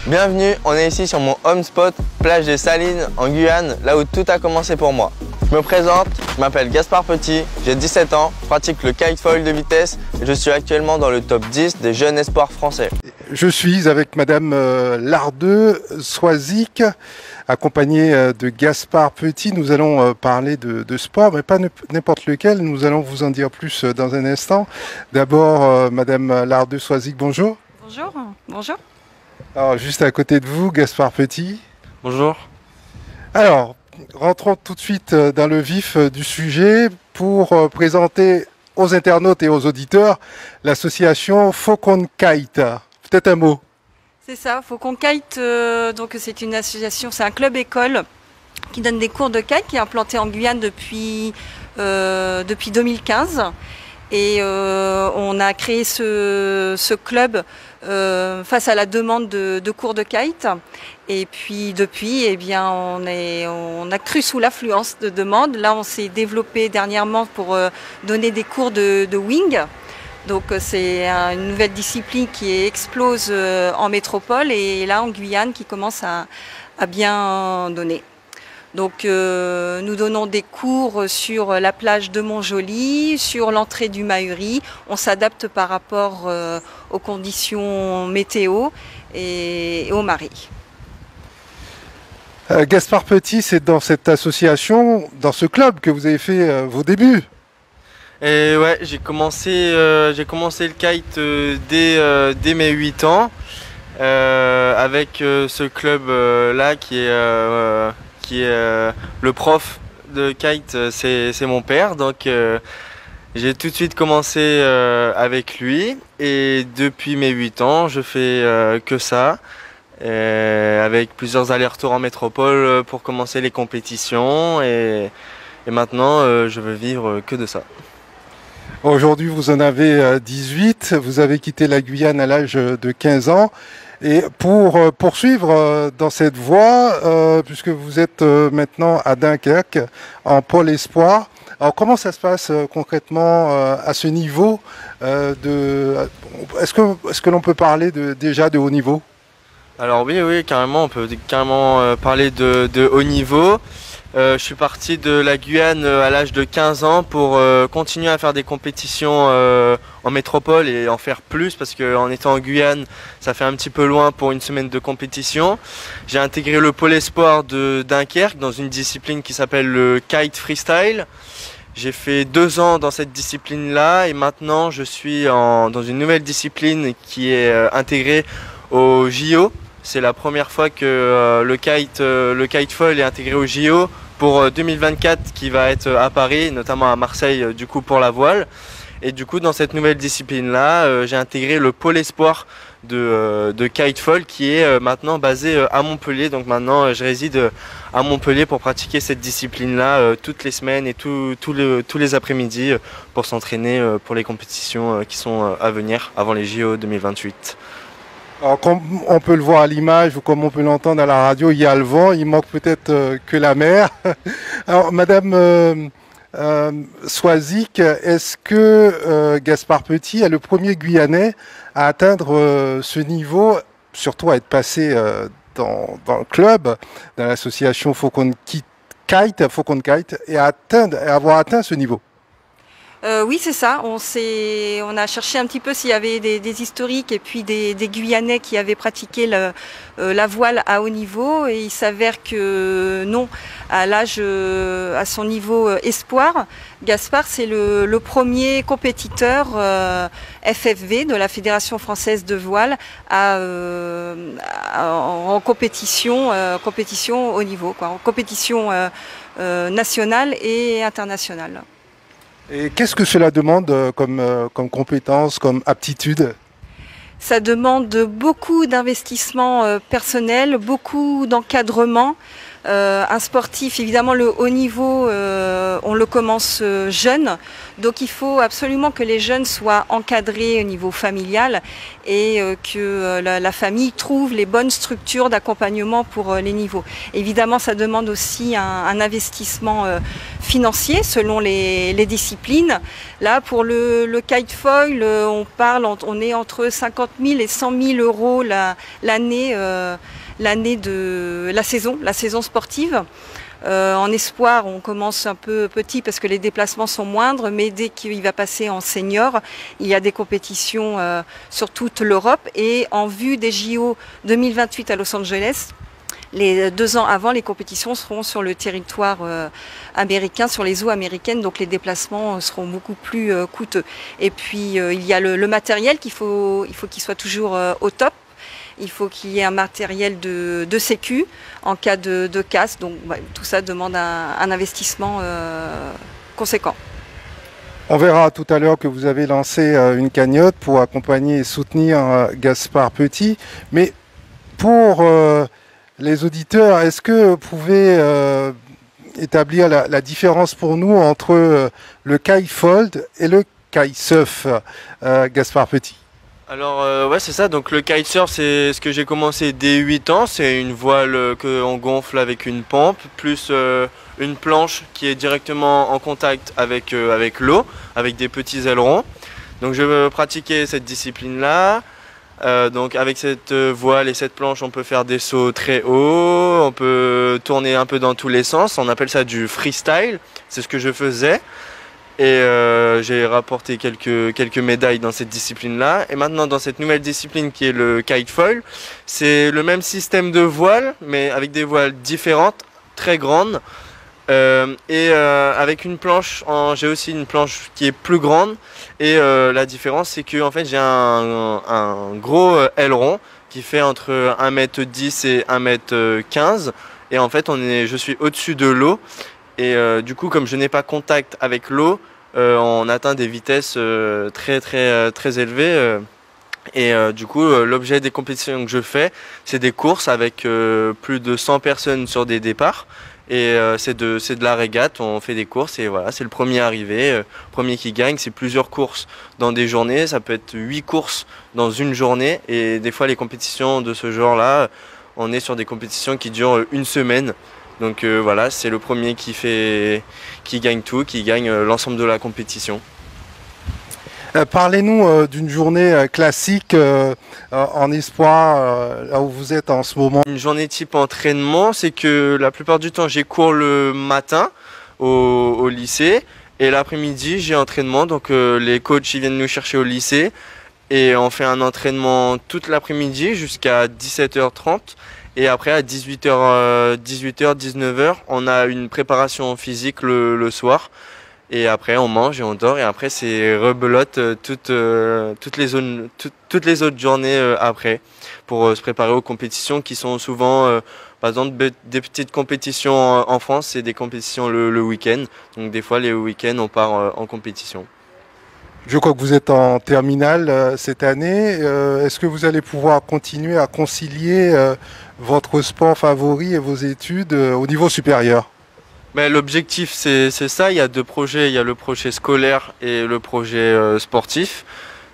Bienvenue, on est ici sur mon home spot, plage des Salines en Guyane, là où tout a commencé pour moi. Je me présente, je m'appelle Gaspard Petit, j'ai 17 ans, je pratique le kitefoil de vitesse et je suis actuellement dans le top 10 des jeunes espoirs français. Je suis avec Madame Lardeux Soisic, accompagnée de Gaspard Petit. Nous allons parler de sport, mais pas n'importe lequel. Nous allons vous en dire plus dans un instant. D'abord, Madame Lardeux Soisic, bonjour. Bonjour, bonjour. Alors, juste à côté de vous, Gaspard Petit. Bonjour. Alors, rentrons tout de suite dans le vif du sujet pour présenter aux internautes et aux auditeurs l'association Faucon Kite. Peut-être un mot. C'est ça, Faucon Kite, donc c'est une association, c'est un club école qui donne des cours de kite qui est implanté en Guyane depuis 2015. Et on a créé ce club face à la demande de cours de kite. Et puis depuis, eh bien, on a cru sous l'affluence de demandes. Là, on s'est développé dernièrement pour donner des cours de wing. Donc c'est une nouvelle discipline qui explose en métropole et là en Guyane qui commence à bien donner. Donc nous donnons des cours sur la plage de Montjoly, sur l'entrée du Mahuri. On s'adapte par rapport aux conditions météo et aux marées. Gaspard Petit, c'est dans cette association, dans ce club que vous avez fait vos débuts. Et ouais, j'ai commencé le kite dès mes 8 ans avec ce club là qui est le prof de kite, c'est mon père, donc j'ai tout de suite commencé avec lui et depuis mes 8 ans je fais que ça avec plusieurs allers-retours en métropole pour commencer les compétitions et maintenant je veux vivre que de ça. Aujourd'hui vous en avez 18, vous avez quitté la Guyane à l'âge de 15 ans. Et pour poursuivre dans cette voie, puisque vous êtes maintenant à Dunkerque, en pôle espoir, alors comment ça se passe concrètement à ce niveau est-ce que l'on peut parler déjà de haut niveau? Alors oui, carrément, on peut carrément parler de haut niveau. Je suis parti de la Guyane à l'âge de 15 ans pour continuer à faire des compétitions en métropole et en faire plus parce qu'en étant en Guyane, ça fait un petit peu loin pour une semaine de compétition. J'ai intégré le pôle espoir de Dunkerque dans une discipline qui s'appelle le kite freestyle. J'ai fait 2 ans dans cette discipline-là et maintenant je suis dans une nouvelle discipline qui est intégrée au JO. C'est la première fois que le kitefoil est intégré au JO pour 2024 qui va être à Paris, notamment à Marseille du coup pour la voile. Et du coup dans cette nouvelle discipline là, j'ai intégré le pôle espoir de kitefoil qui est maintenant basé à Montpellier. Donc maintenant je réside à Montpellier pour pratiquer cette discipline là toutes les semaines et tous les après-midi pour s'entraîner pour les compétitions qui sont à venir avant les JO 2028. Alors, comme on peut le voir à l'image ou comme on peut l'entendre à la radio, il y a le vent, il manque peut-être que la mer. Alors, Madame Soisic, est-ce que Gaspard Petit est le premier Guyanais à atteindre ce niveau, surtout à être passé dans le club, dans l'association Faucon Kite, et à avoir atteint ce niveau? Oui, c'est ça. On a cherché un petit peu s'il y avait des historiques et puis des Guyanais qui avaient pratiqué la voile à haut niveau. Et il s'avère que non, à son niveau espoir, Gaspard, c'est le premier compétiteur FFV de la Fédération française de voile en compétition haut niveau, quoi, en compétition nationale et internationale. Et qu'est-ce que cela demande comme compétence, comme aptitude? Ça demande beaucoup d'investissement personnel, beaucoup d'encadrement, Un sportif, évidemment le haut niveau, on le commence jeune, donc il faut absolument que les jeunes soient encadrés au niveau familial et que la famille trouve les bonnes structures d'accompagnement pour les niveaux. Évidemment, ça demande aussi un investissement financier selon les disciplines. Là, pour le kitefoil, on est entre 50 000 et 100 000 euros l'année de la saison sportive. En espoir, on commence un peu petit parce que les déplacements sont moindres, mais dès qu'il va passer en senior, il y a des compétitions sur toute l'Europe. Et en vue des JO 2028 à Los Angeles, les 2 ans avant, les compétitions seront sur le territoire américain, sur les eaux américaines, donc les déplacements seront beaucoup plus coûteux. Et puis il y a le matériel il faut qu'il soit toujours au top. Il faut qu'il y ait un matériel de sécu en cas de casse. Donc tout ça demande un investissement conséquent. On verra tout à l'heure que vous avez lancé une cagnotte pour accompagner et soutenir Gaspard Petit. Mais pour les auditeurs, est-ce que vous pouvez établir la différence pour nous entre le kitefold et le kitesurf, Gaspard Petit? Alors ouais, c'est ça, donc le kitesurf c'est ce que j'ai commencé dès 8 ans, c'est une voile qu'on gonfle avec une pompe, plus une planche qui est directement en contact avec l'eau, avec des petits ailerons. Donc je pratiquais cette discipline là, donc avec cette voile et cette planche on peut faire des sauts très hauts, on peut tourner un peu dans tous les sens, on appelle ça du freestyle, c'est ce que je faisais. Et j'ai rapporté quelques médailles dans cette discipline-là. Et maintenant, dans cette nouvelle discipline qui est le kitefoil, c'est le même système de voile, mais avec des voiles différentes, très grandes. Avec une planche, j'ai aussi une planche qui est plus grande. Et la différence, c'est que en fait, j'ai un gros aileron qui fait entre 1,10 m et 1,15 m. Et en fait, je suis au-dessus de l'eau. Et du coup, comme je n'ai pas contact avec l'eau, on atteint des vitesses très élevées. Du coup, l'objet des compétitions que je fais, c'est des courses avec plus de 100 personnes sur des départs. Et c'est de la régate, on fait des courses et voilà, c'est le premier arrivé, premier qui gagne. C'est plusieurs courses dans des journées, ça peut être 8 courses dans une journée. Et des fois, les compétitions de ce genre-là, on est sur des compétitions qui durent une semaine. Donc voilà, c'est le premier qui gagne tout, qui gagne l'ensemble de la compétition. Parlez-nous d'une journée classique en espoir, là où vous êtes en ce moment. Une journée type entraînement, c'est que la plupart du temps, j'ai cours le matin au lycée et l'après-midi, j'ai entraînement. Donc les coachs ils viennent nous chercher au lycée et on fait un entraînement toute l'après-midi jusqu'à 17h30. Et après, à 18h, 19h, on a une préparation physique le soir. Et après, on mange et on dort. Et après, c'est rebelote toutes les autres journées après pour se préparer aux compétitions qui sont souvent, par exemple, des petites compétitions en France, c'est des compétitions le week-end. Donc des fois, les week-ends, on part en compétition. Je crois que vous êtes en terminale cette année. Est-ce que vous allez pouvoir continuer à concilier votre sport favori et vos études au niveau supérieur? L'objectif, c'est ça. Il y a 2 projets. Il y a le projet scolaire et le projet sportif.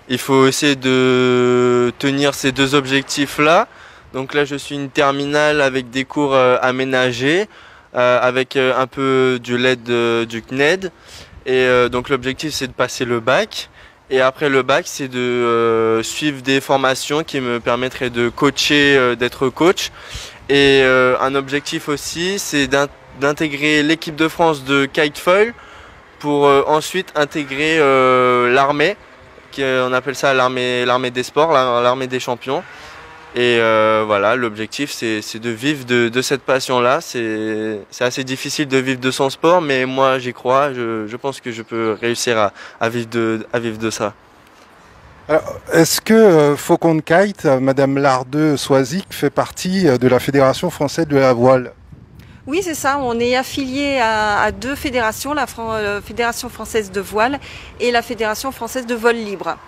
Il faut essayer de tenir ces 2 objectifs-là. Donc là, je suis une terminale avec des cours aménagés, avec un peu de l'aide du CNED. Et donc l'objectif c'est de passer le bac et après le bac c'est de suivre des formations qui me permettraient de coacher, d'être coach. Et un objectif aussi c'est d'intégrer l'équipe de France de kitefoil pour ensuite intégrer l'armée, on appelle ça l'armée des sports, l'armée des champions. Et voilà, l'objectif c'est de vivre de cette passion-là. C'est assez difficile de vivre de son sport, mais moi j'y crois, je pense que je peux réussir à vivre de ça. Est-ce que Faucon Kite, Madame Lardeux Soisic, fait partie de la Fédération française de la voile? Oui, c'est ça. On est affilié à 2 fédérations, la Fédération française de voile et la Fédération française de vol libre.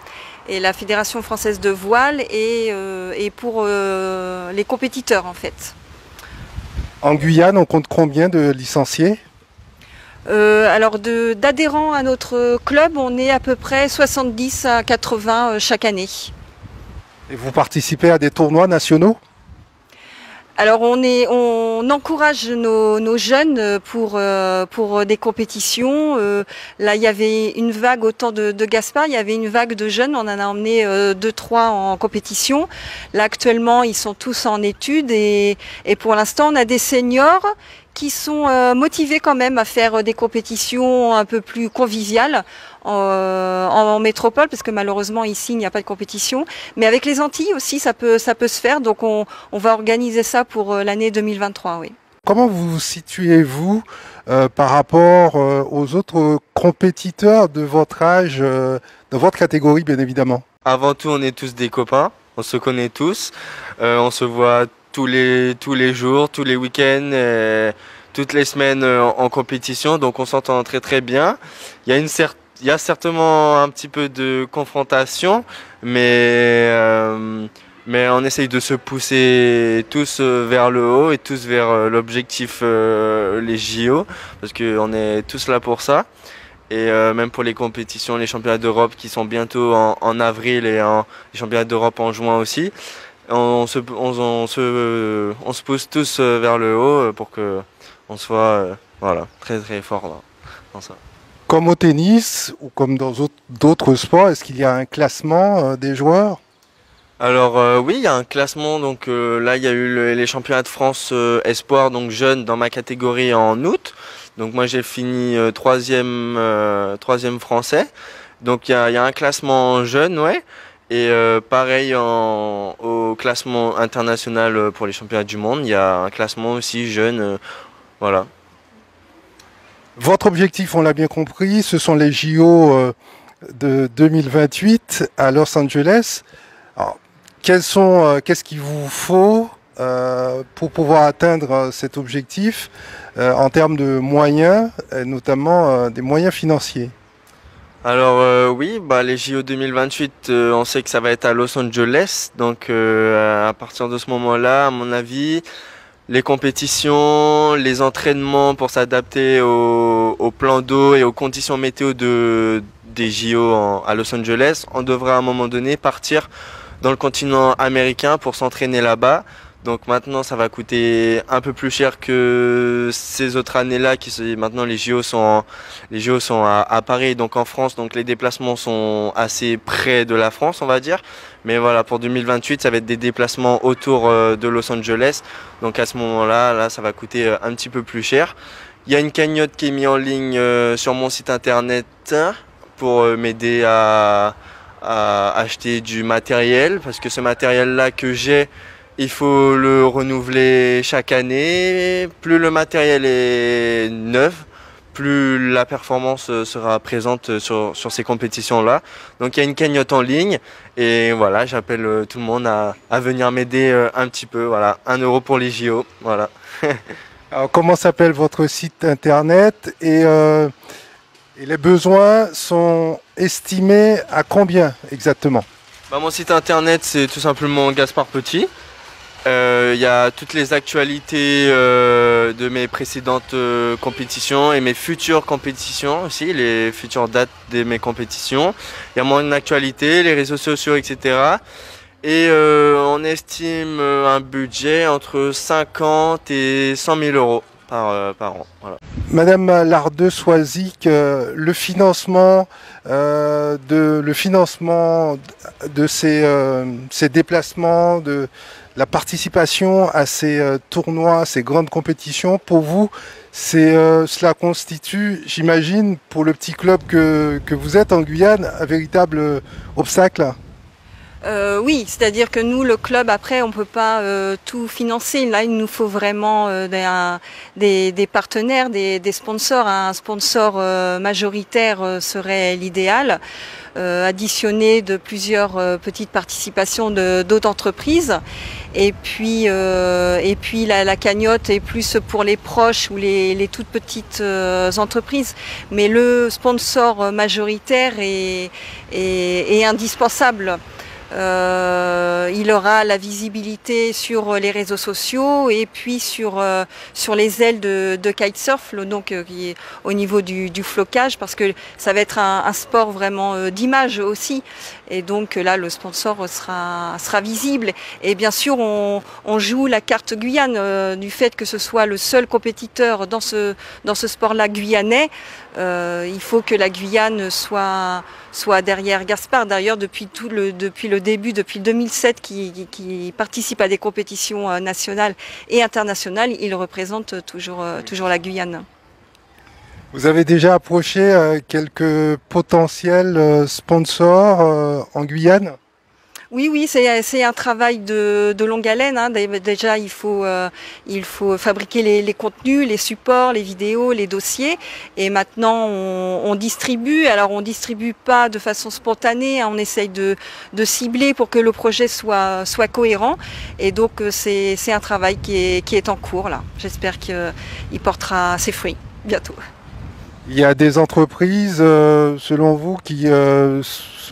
Et la Fédération française de voile est pour les compétiteurs en fait. En Guyane, on compte combien de licenciés? Alors d'adhérents à notre club, on est à peu près 70 à 80 chaque année. Et vous participez à des tournois nationaux? Alors on encourage nos jeunes pour des compétitions. Là il y avait une vague au temps de Gaspard, il y avait une vague de jeunes, on en a emmené 2-3 en compétition. Là actuellement ils sont tous en études et pour l'instant on a des seniors qui sont motivés quand même à faire des compétitions un peu plus conviviales en métropole, parce que malheureusement ici il n'y a pas de compétition. Mais avec les Antilles aussi ça peut se faire, donc on va organiser ça pour l'année 2023, oui. Comment vous situez-vous par rapport aux autres compétiteurs de votre âge, de votre catégorie bien évidemment? Avant tout, on est tous des copains, on se connaît tous, on se voit tous les jours, tous les week-ends, toutes les semaines en compétition, donc on s'entend très très bien. Il y a certainement un petit peu de confrontation, mais on essaye de se pousser tous vers le haut et tous vers l'objectif, les JO, parce qu'on est tous là pour ça. Et même pour les compétitions, les championnats d'Europe qui sont bientôt en avril et les championnats d'Europe en juin aussi. On se pousse tous vers le haut pour que on soit voilà, très très fort dans ça. Comme au tennis ou comme dans d'autres sports, est-ce qu'il y a un classement des joueurs? Alors oui, il y a un classement. Donc là, il y a eu les championnats de France espoir, donc jeunes dans ma catégorie en août. Donc moi, j'ai fini troisième français. Donc il y a un classement jeune, ouais. Et pareil au classement international pour les championnats du monde, il y a un classement aussi jeune, voilà. Votre objectif, on l'a bien compris, ce sont les JO de 2028 à Los Angeles. Alors, qu'est-ce qu'il vous faut pour pouvoir atteindre cet objectif en termes de moyens, et notamment des moyens financiers? Alors oui, les JO 2028, on sait que ça va être à Los Angeles, donc à partir de ce moment-là, à mon avis, les compétitions, les entraînements pour s'adapter au plan d'eau et aux conditions météo des JO à Los Angeles, on devrait à un moment donné partir dans le continent américain pour s'entraîner là-bas. Donc maintenant ça va coûter un peu plus cher que ces autres années-là maintenant les JO sont à Paris, donc en France, donc les déplacements sont assez près de la France, on va dire. Mais voilà, pour 2028, ça va être des déplacements autour de Los Angeles. Donc à ce moment-là, là ça va coûter un petit peu plus cher. Il y a une cagnotte qui est mise en ligne sur mon site internet pour m'aider à acheter du matériel, parce que ce matériel-là que j'ai, il faut le renouveler chaque année. Plus le matériel est neuf, plus la performance sera présente sur ces compétitions-là. Donc il y a une cagnotte en ligne et voilà, j'appelle tout le monde à venir m'aider un petit peu. Voilà, 1 euro pour les JO. Voilà. Alors, comment s'appelle votre site internet et les besoins sont estimés à combien exactement? Mon site internet, c'est tout simplement Gaspard Petit. Il y a toutes les actualités de mes précédentes compétitions et mes futures compétitions aussi, les futures dates de mes compétitions. Il y a mon actualité, les réseaux sociaux, etc. Et on estime un budget entre 50 et 100 000 euros par an. Voilà. Madame Lardeux-Soisic, le financement de ces déplacements, de la participation à ces tournois, ces grandes compétitions, pour vous, cela constitue, j'imagine, pour le petit club que vous êtes en Guyane, un véritable obstacle? Oui, c'est-à-dire que nous, le club, après, on peut pas tout financer. Là, il nous faut vraiment des partenaires, des sponsors. Un sponsor majoritaire serait l'idéal, additionné de plusieurs petites participations d'autres entreprises. Et puis la cagnotte est plus pour les proches ou les toutes petites entreprises. Mais le sponsor majoritaire est indispensable. Il aura la visibilité sur les réseaux sociaux et puis sur les ailes de kitesurf, donc qui est au niveau du flocage, parce que ça va être un sport vraiment d'image aussi. Et donc là, le sponsor sera visible. Et bien sûr, on joue la carte Guyane du fait que ce soit le seul compétiteur dans ce sport-là guyanais. Il faut que la Guyane soit derrière Gaspard. D'ailleurs, depuis le début, depuis 2007, qui participe à des compétitions nationales et internationales, il représente toujours la Guyane. Vous avez déjà approché quelques potentiels sponsors en Guyane? Oui, c'est un travail de longue haleine, hein. Déjà, il faut fabriquer les contenus, les supports, les vidéos, les dossiers. Et maintenant, on distribue. Alors, on distribue pas de façon spontanée, hein. On essaye de cibler pour que le projet soit cohérent. Et donc, c'est un travail qui est en cours, là. J'espère qu'il portera ses fruits bientôt. Il y a des entreprises, selon vous, qui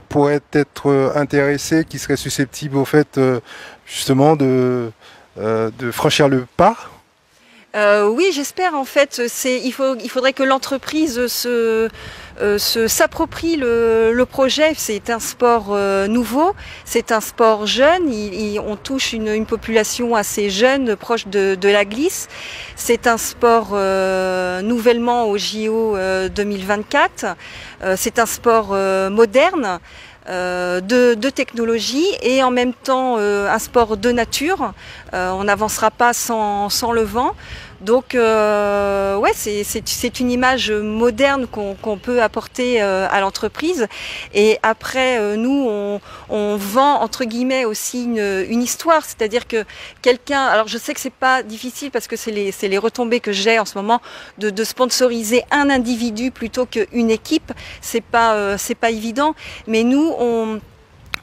pourraient être intéressées, qui seraient susceptibles au fait justement de franchir le pas? Oui, j'espère en fait. Il faudrait que l'entreprise s'approprie le projet. C'est un sport nouveau, c'est un sport jeune. On touche une population assez jeune, proche de la glisse. C'est un sport nouvellement au JO 2024. C'est un sport moderne. De technologie et en même temps un sport de nature. On n'avancera pas sans le vent. Donc ouais, c'est une image moderne qu'on peut apporter à l'entreprise. Et après, nous, on vend entre guillemets aussi une histoire, c'est-à-dire que quelqu'un, alors je sais que c'est pas difficile parce que c'est les retombées que j'ai en ce moment de sponsoriser un individu plutôt qu'une équipe, c'est pas évident, mais nous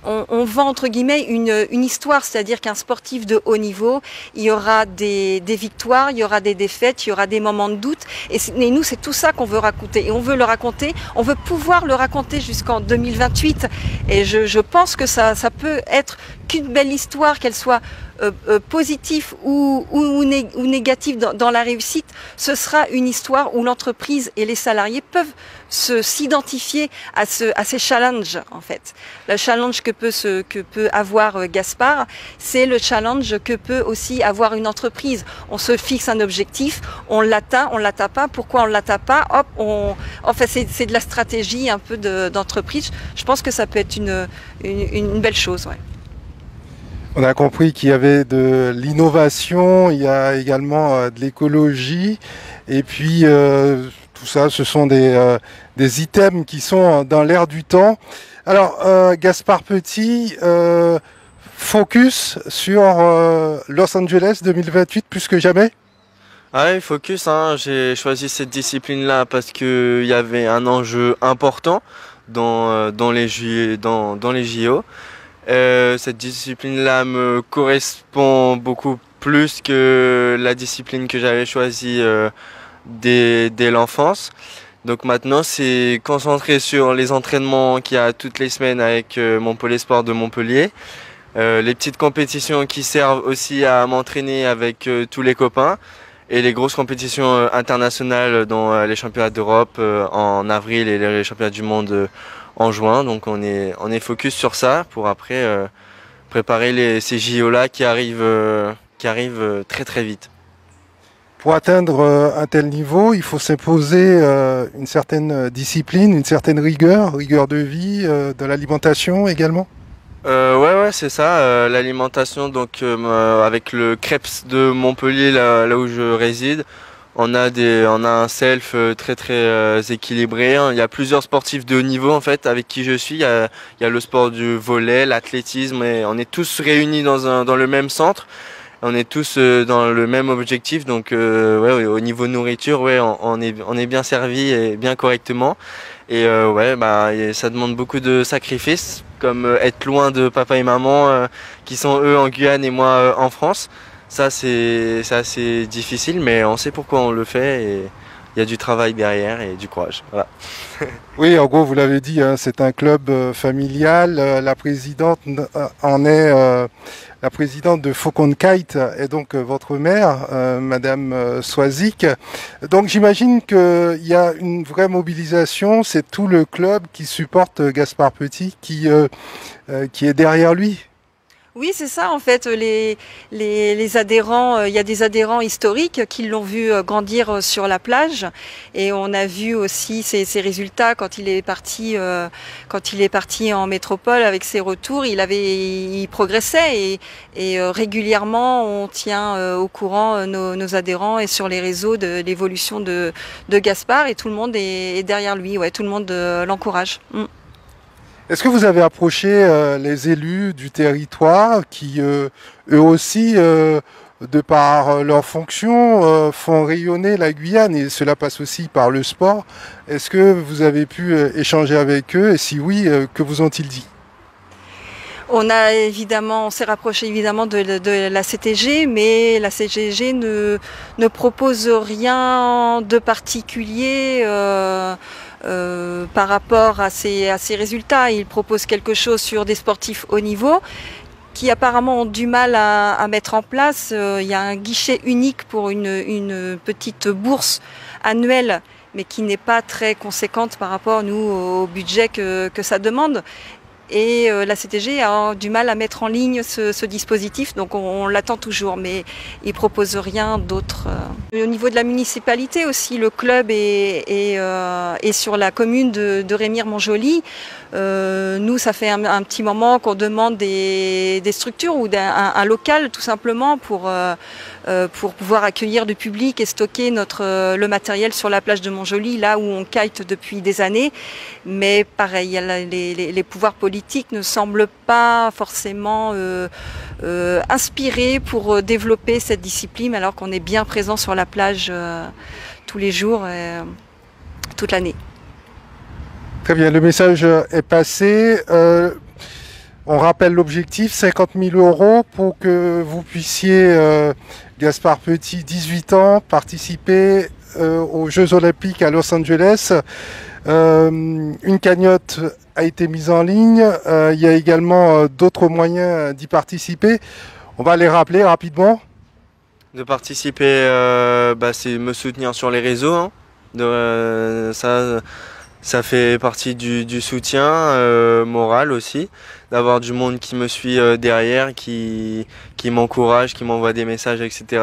on vend entre guillemets une histoire, c'est-à-dire qu'un sportif de haut niveau, il y aura des victoires, il y aura des défaites, il y aura des moments de doute. Et nous, c'est tout ça qu'on veut raconter. Et on veut le raconter, on veut pouvoir le raconter jusqu'en 2028. Et je pense que ça peut être qu'une belle histoire, qu'elle soit positive ou négative dans la réussite. Ce sera une histoire où l'entreprise et les salariés peuvent s'identifier à ces challenges en fait. Le challenge que peut avoir Gaspard, c'est le challenge que peut aussi avoir une entreprise. On se fixe un objectif, on l'atteint pas. Pourquoi on l'atteint pas? Hop, enfin c'est de la stratégie un peu d'entreprise. Je pense que ça peut être une belle chose. Ouais. On a compris qu'il y avait de l'innovation, il y a également de l'écologie, et puis tout ça, ce sont des items qui sont dans l'air du temps. Alors, Gaspard Petit, focus sur Los Angeles 2028 plus que jamais? Ah oui, focus, hein. J'ai choisi cette discipline-là parce qu'il y avait un enjeu important dans les JO. Cette discipline-là me correspond beaucoup plus que la discipline que j'avais choisie dès l'enfance. Donc maintenant, c'est concentré sur les entraînements qu'il y a toutes les semaines avec mon pôle sport de Montpellier. Les petites compétitions qui servent aussi à m'entraîner avec tous les copains. Et les grosses compétitions internationales dont les championnats d'Europe en avril et les championnats du monde en juin. Donc on est focus sur ça pour après préparer ces JO-là qui arrivent très très vite. Pour atteindre un tel niveau, il faut s'imposer une certaine discipline, une certaine rigueur de vie, de l'alimentation également? Ouais, c'est ça. L'alimentation, donc avec le Creps de Montpellier, là où je réside, on a un self très très équilibré. Il y a plusieurs sportifs de haut niveau en fait avec qui je suis. Il y a le sport du volley, l'athlétisme, et on est tous réunis dans le même centre. On est tous dans le même objectif, donc ouais, au niveau nourriture, ouais, on est bien servi et bien correctement. Et ouais, ça demande beaucoup de sacrifices, comme être loin de papa et maman qui sont eux en Guyane et moi en France. Ça c'est assez difficile, mais on sait pourquoi on le fait et il y a du travail derrière et du courage. Voilà. Oui, en gros, vous l'avez dit, hein, c'est un club familial. La présidente en est la présidente de Faucon Kite et donc votre mère, Madame Soisic. Donc j'imagine qu'il y a une vraie mobilisation. C'est tout le club qui supporte Gaspard Petit qui est derrière lui. Oui, c'est ça en fait. Les adhérents, il y a des adhérents historiques qui l'ont vu grandir sur la plage, et on a vu aussi ses résultats quand il est parti en métropole avec ses retours. Il progressait et régulièrement on tient au courant nos adhérents et sur les réseaux de l'évolution de Gaspard, et tout le monde est derrière lui. Ouais, tout le monde l'encourage. Est-ce que vous avez approché les élus du territoire qui, eux aussi, de par leurs fonctions, font rayonner la Guyane, et cela passe aussi par le sport? Est-ce que vous avez pu échanger avec eux, et si oui, que vous ont-ils dit? On s'est rapproché évidemment de la CTG, mais la CTG ne propose rien de particulier par rapport à ces résultats. Il propose quelque chose sur des sportifs haut niveau qui apparemment ont du mal à mettre en place. Il y a un guichet unique pour une petite bourse annuelle, mais qui n'est pas très conséquente par rapport, nous, au budget que ça demande. Et la CTG a du mal à mettre en ligne ce dispositif, donc on l'attend toujours, mais il ne propose rien d'autre. Au niveau de la municipalité aussi, le club est sur la commune de Remire-Montjoly. Nous, ça fait un petit moment qu'on demande des structures ou un local, tout simplement, pour pouvoir accueillir du public et stocker le matériel sur la plage de Montjoly, là où on kite depuis des années. Mais pareil, les pouvoirs politiques ne semblent pas forcément inspirés pour développer cette discipline, alors qu'on est bien présent sur la plage tous les jours, toute l'année. Très bien, le message est passé. On rappelle l'objectif, 50 000 € pour que vous puissiez, Gaspard Petit, 18 ans, participer aux Jeux Olympiques à Los Angeles. Une cagnotte a été mise en ligne. Il y a également d'autres moyens d'y participer. On va les rappeler rapidement. De participer, c'est me soutenir sur les réseaux. Hein. Ça fait partie du soutien moral aussi, d'avoir du monde qui me suit derrière, qui m'encourage, qui m'envoie des messages, etc.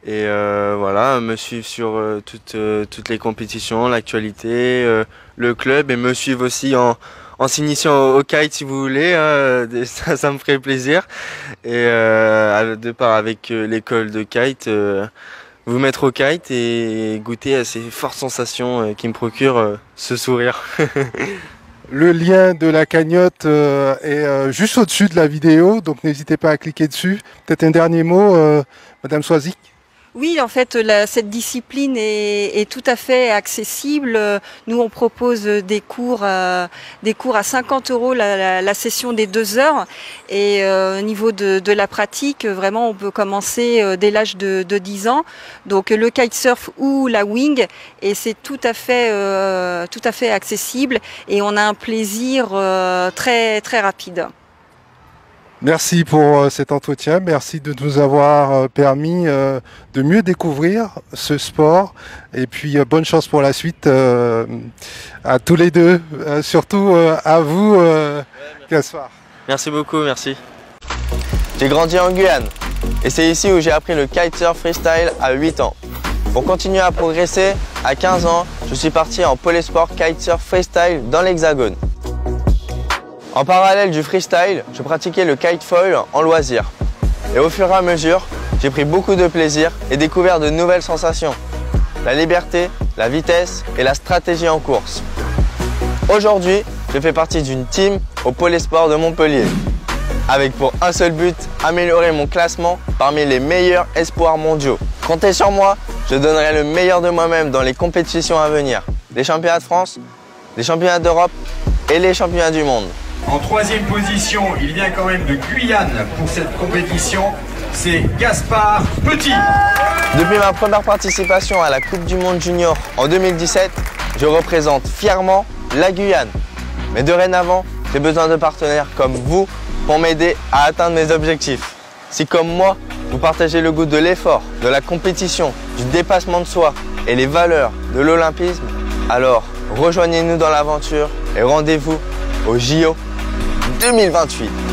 Et voilà, me suivre sur toutes les compétitions, l'actualité, le club, et me suivre aussi en s'initiant au kite si vous voulez, ça me ferait plaisir. Et de part avec l'école de kite, vous mettre au kite et goûter à ces fortes sensations qui me procurent ce sourire. Le lien de la cagnotte est juste au-dessus de la vidéo, donc n'hésitez pas à cliquer dessus. Peut-être un dernier mot, Madame Soisic? Oui, en fait, cette discipline est tout à fait accessible. Nous, on propose des cours à 50 € la session des 2 heures. Et au niveau de la pratique, vraiment, on peut commencer dès l'âge de 10 ans. Donc, le kitesurf ou la wing, et c'est tout à fait accessible. Et on a un plaisir très, très rapide. Merci pour cet entretien, merci de nous avoir permis de mieux découvrir ce sport, et puis bonne chance pour la suite à tous les deux, surtout à vous, Gaspard. Merci beaucoup, merci. J'ai grandi en Guyane et c'est ici où j'ai appris le kitesurf freestyle à 8 ans. Pour continuer à progresser, à 15 ans, je suis parti en Polysport kitesurf freestyle dans l'Hexagone. En parallèle du freestyle, je pratiquais le kitefoil en loisir. Et au fur et à mesure, j'ai pris beaucoup de plaisir et découvert de nouvelles sensations. La liberté, la vitesse et la stratégie en course. Aujourd'hui, je fais partie d'une team au Polysport de Montpellier. Avec pour un seul but, améliorer mon classement parmi les meilleurs espoirs mondiaux. Comptez sur moi, je donnerai le meilleur de moi-même dans les compétitions à venir. Les championnats de France, les championnats d'Europe et les championnats du monde. En 3e position, il vient quand même de Guyane pour cette compétition, c'est Gaspard Petit. Depuis ma première participation à la Coupe du Monde Junior en 2017, je représente fièrement la Guyane. Mais dorénavant, j'ai besoin de partenaires comme vous pour m'aider à atteindre mes objectifs. Si comme moi, vous partagez le goût de l'effort, de la compétition, du dépassement de soi et les valeurs de l'olympisme, alors rejoignez-nous dans l'aventure et rendez-vous au JO 2028.